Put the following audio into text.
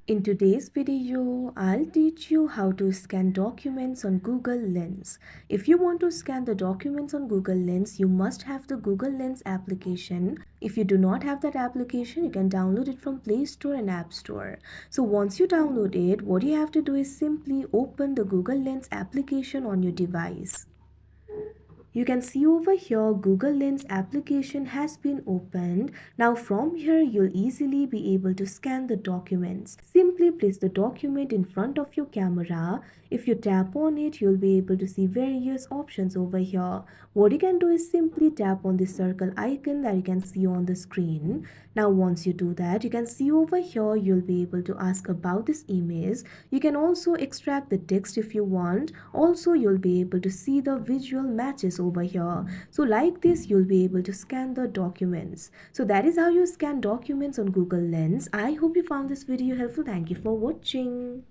In today's video, I'll teach you how to scan documents on Google Lens. If you want to scan the documents on Google Lens, you must have the Google Lens application. If you do not have that application, you can download it from Play Store and App Store. So once you download it, what you have to do is simply open the Google Lens application on your device. You can see over here Google Lens application has been opened. Now from here you'll easily be able to scan the documents. Simply place the document in front of your camera. If you tap on it, you'll be able to see various options over here. What you can do is simply tap on the circle icon that you can see on the screen. Now once you do that, you can see over here you'll be able to ask about this image. You can also extract the text if you want. Also you'll be able to see the visual matches over here. So like this, you'll be able to scan the documents. So that is how you scan documents on Google Lens. I hope you found this video helpful. Thank you for watching.